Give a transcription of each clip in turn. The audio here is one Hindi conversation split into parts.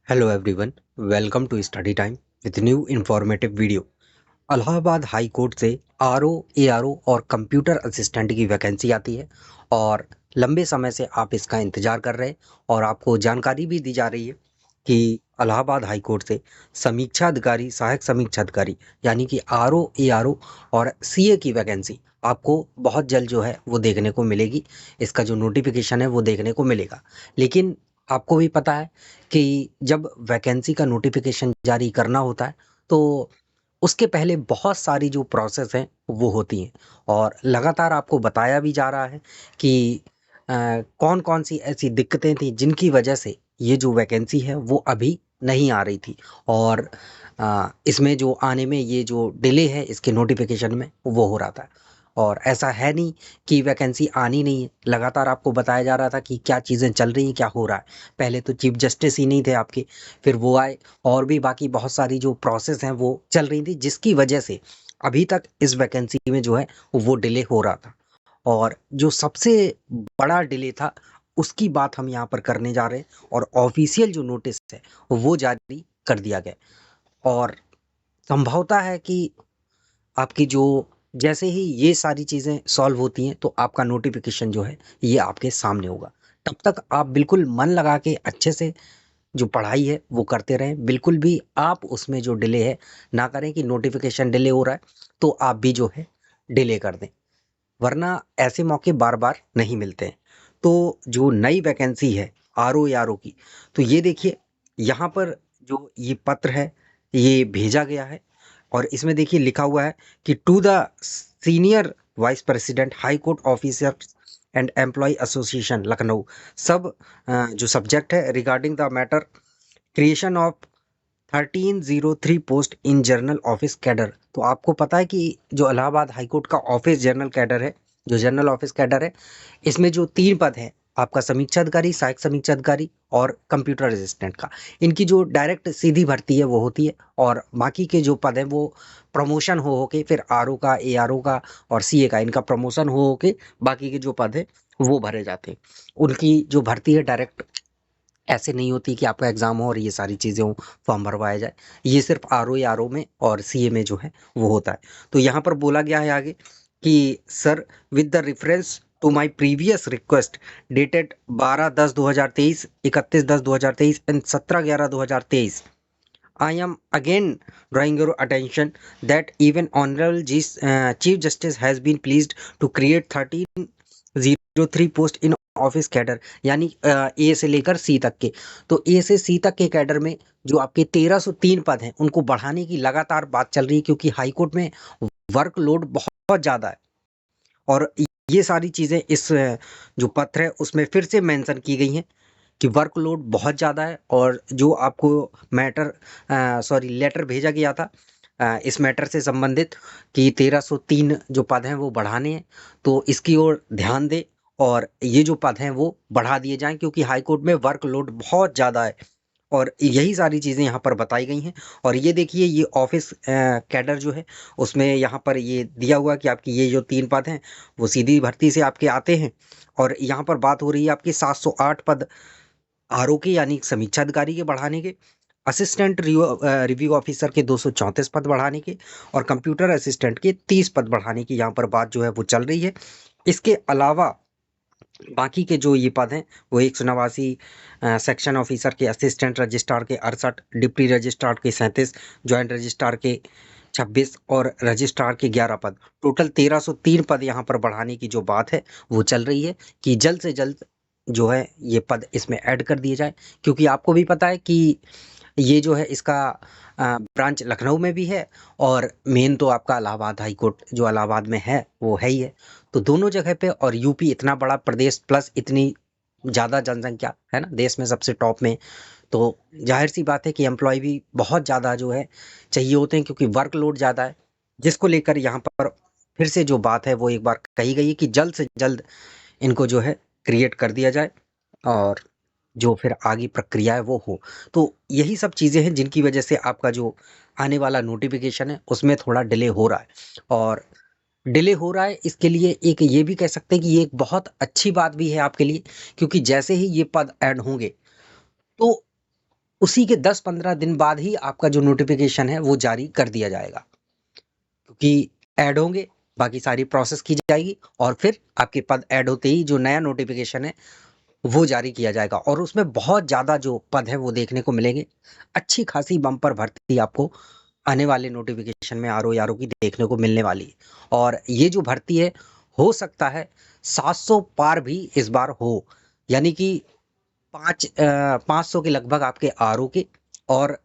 Hello everyone, welcome to study time with new informative video। Allahabad high court से आरओ एआरओ और कंप्यूटर असिस्टेंट की वैकेंसी आती है और लंबे समय से आप इसका इंतज़ार कर रहे हैं और आपको जानकारी भी दी जा रही है कि इलाहाबाद हाई कोर्ट से समीक्षा अधिकारी सहायक समीक्षा अधिकारी यानी कि आरओ एआरओ और सीए की वैकेंसी आपको बहुत जल्द जो है वो देखने को मिलेगी। इसका जो नोटिफिकेशन है वो देखने को मिलेगा। लेकिन आपको भी पता है कि जब वैकेंसी का नोटिफिकेशन जारी करना होता है तो उसके पहले बहुत सारी जो प्रोसेस हैं वो होती हैं और लगातार आपको बताया भी जा रहा है कि कौन कौन सी ऐसी दिक्कतें थी जिनकी वजह से ये जो वैकेंसी है वो अभी नहीं आ रही थी और इसमें जो आने में ये जो डिले है इसके नोटिफिकेशन में वो हो रहा था। और ऐसा है नहीं कि वैकेंसी आनी नहीं है, लगातार आपको बताया जा रहा था कि क्या चीज़ें चल रही हैं, क्या हो रहा है। पहले तो चीफ जस्टिस ही नहीं थे आपके, फिर वो आए और भी बाकी बहुत सारी जो प्रोसेस हैं वो चल रही थी जिसकी वजह से अभी तक इस वैकेंसी में जो है वो डिले हो रहा था। और जो सबसे बड़ा डिले था उसकी बात हम यहाँ पर करने जा रहे हैं और ऑफिशियल जो नोटिस है वो जारी कर दिया गया और संभवता है कि आपकी जो जैसे ही ये सारी चीज़ें सॉल्व होती हैं तो आपका नोटिफिकेशन जो है ये आपके सामने होगा। तब तक आप बिल्कुल मन लगा के अच्छे से जो पढ़ाई है वो करते रहें। बिल्कुल भी आप उसमें जो डिले है ना करें कि नोटिफिकेशन डिले हो रहा है तो आप भी जो है डिले कर दें, वरना ऐसे मौके बार बार नहीं मिलते हैं। तो जो नई वैकेंसी है आरओ या आरओ की, तो ये देखिए यहाँ पर जो ये पत्र है ये भेजा गया है और इसमें देखिए लिखा हुआ है कि to the senior vice president high court officer and employ association Lucknow सब जो सब्जेक्ट है regarding the matter creation of 1303 post in general office cadre. तो आपको पता है कि जो इलाहाबाद हाईकोर्ट का ऑफिस जर्नल कैडर है, जो जनरल ऑफिस कैडर है, इसमें जो 3 पद हैं आपका समीक्षा अधिकारी, सहायक समीक्षा अधिकारी और कंप्यूटर असिस्टेंट का, इनकी जो डायरेक्ट सीधी भर्ती है वो होती है और बाकी के जो पद हैं वो प्रमोशन हो के फिर आरओ का, एआरओ का और सीए का, इनका प्रमोशन हो के बाकी के जो पद हैं वो भरे जाते हैं। उनकी जो भर्ती है डायरेक्ट ऐसे नहीं होती कि आपका एग्ज़ाम हो और ये सारी चीज़ें हो, फॉर्म भरवाया जाए। ये सिर्फ़ आरओ या आरओ में और सीए में जो है वो होता है। तो यहाँ पर बोला गया है आगे कि sir with the reference to my previous request dated 12/10/2023, 31/10/2023 and 17/11/2023, I am again drawing your attention that even Honorable Chief Justice has been pleased to create 1303 post in office cadre, यानी ए से लेकर सी तक के। तो ए से सी तक के कैडर में जो आपके 1303 पद हैं उनको बढ़ाने की लगातार बात चल रही है क्योंकि हाई कोर्ट में वर्कलोड बहुत ज़्यादा है और ये सारी चीज़ें इस जो पत्र है उसमें फिर से मेंशन की गई हैं कि वर्कलोड बहुत ज़्यादा है और जो आपको मैटर लेटर भेजा गया था इस मैटर से संबंधित कि 1303 जो पद हैं वो बढ़ाने हैं, तो इसकी ओर ध्यान दें और ये जो पद हैं वो बढ़ा दिए जाएं क्योंकि हाई कोर्ट में वर्कलोड बहुत ज़्यादा है और यही सारी चीज़ें यहाँ पर बताई गई हैं। और ये देखिए ये ऑफिस कैडर जो है उसमें यहाँ पर ये दिया हुआ कि आपकी ये जो 3 पद हैं वो सीधी भर्ती से आपके आते हैं और यहाँ पर बात हो रही है आपकी 708 पद आरओ के यानी समीक्षा अधिकारी के बढ़ाने के, असिस्टेंट रिव्यू ऑफिसर के 234 पद बढ़ाने के और कंप्यूटर असिस्टेंट के 30 पद बढ़ाने की यहाँ पर बात जो है वो चल रही है। इसके अलावा बाकी के जो ये पद हैं वो 189 सेक्शन ऑफिसर के, असिस्टेंट रजिस्ट्रार के 68, डिप्टी रजिस्ट्रार के 37, ज्वाइंट रजिस्ट्रार के 26 और रजिस्ट्रार के 11 पद, टोटल 1303 पद यहाँ पर बढ़ाने की जो बात है वो चल रही है कि जल्द से जल्द जो है ये पद इसमें ऐड कर दिए जाए क्योंकि आपको भी पता है कि ये जो है इसका ब्रांच लखनऊ में भी है और मेन तो आपका इलाहाबाद हाई कोर्ट जो इलाहाबाद में है वो है ही है। तो दोनों जगह पे और यूपी इतना बड़ा प्रदेश प्लस इतनी ज़्यादा जनसंख्या है ना देश में सबसे टॉप में, तो जाहिर सी बात है कि एम्प्लॉय भी बहुत ज़्यादा जो है चाहिए होते हैं क्योंकि वर्कलोड ज़्यादा है, जिसको लेकर यहाँ पर फिर से जो बात है वो एक बार कही गई है कि जल्द से जल्द इनको जो है क्रिएट कर दिया जाए और जो फिर आगे प्रक्रिया है वो हो। तो यही सब चीज़ें हैं जिनकी वजह से आपका जो आने वाला नोटिफिकेशन है उसमें थोड़ा डिले हो रहा है और डिले हो रहा है इसके लिए एक ये भी कह सकते हैं कि ये एक बहुत अच्छी बात भी है आपके लिए क्योंकि जैसे ही ये पद ऐड होंगे तो उसी के 10-15 दिन बाद ही आपका जो नोटिफिकेशन है वो जारी कर दिया जाएगा, क्योंकि ऐड होंगे, बाकी सारी प्रोसेस की जाएगी और फिर आपके पद ऐड होते ही जो नया नोटिफिकेशन है वो जारी किया जाएगा और उसमें बहुत ज़्यादा जो पद है वो देखने को मिलेंगे। अच्छी खासी बम्पर भर्ती आपको आने वाले नोटिफिकेशन में आरओ की देखने को मिलने वाली है। और ये जो भर्ती है, हो सकता है 700 पार भी इस बार हो, यानी कि 500 के लगभग आपके आरओ के और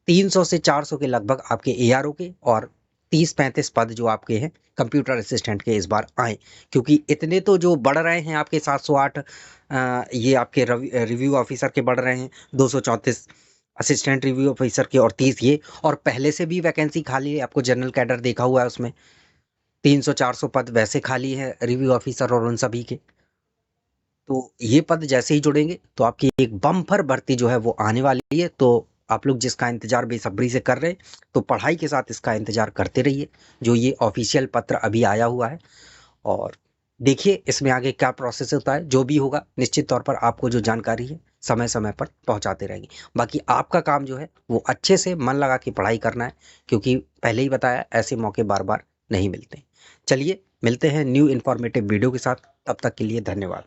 300 से 400 के लगभग आपके एआरओ के और 30-35 पद जो आपके हैं कंप्यूटर असिस्टेंट के इस बार आए, क्योंकि इतने तो जो बढ़ रहे हैं आपके 708 ये आपके रिव्यू ऑफिसर के बढ़ रहे हैं, 234 असिस्टेंट रिव्यू ऑफिसर के और 30 ये, और पहले से भी वैकेंसी खाली है, आपको जनरल कैडर देखा हुआ है उसमें 300-400 पद वैसे खाली है रिव्यू ऑफिसर और उन सभी के। तो ये पद जैसे ही जुड़ेंगे तो आपकी एक बम्पर भर्ती जो है वो आने वाली है। तो आप लोग जिसका इंतजार बेसब्री से कर रहे हैं, तो पढ़ाई के साथ इसका इंतजार करते रहिए, जो ये ऑफिशियल पत्र अभी आया हुआ है। और देखिए इसमें आगे क्या प्रोसेस होता है, जो भी होगा निश्चित तौर पर आपको जो जानकारी है समय समय पर पहुंचाते रहेंगे। बाकी आपका काम जो है वो अच्छे से मन लगा के पढ़ाई करना है, क्योंकि पहले ही बताया ऐसे मौके बार बार नहीं मिलते। चलिए मिलते हैं न्यू इन्फॉर्मेटिव वीडियो के साथ, तब तक के लिए धन्यवाद।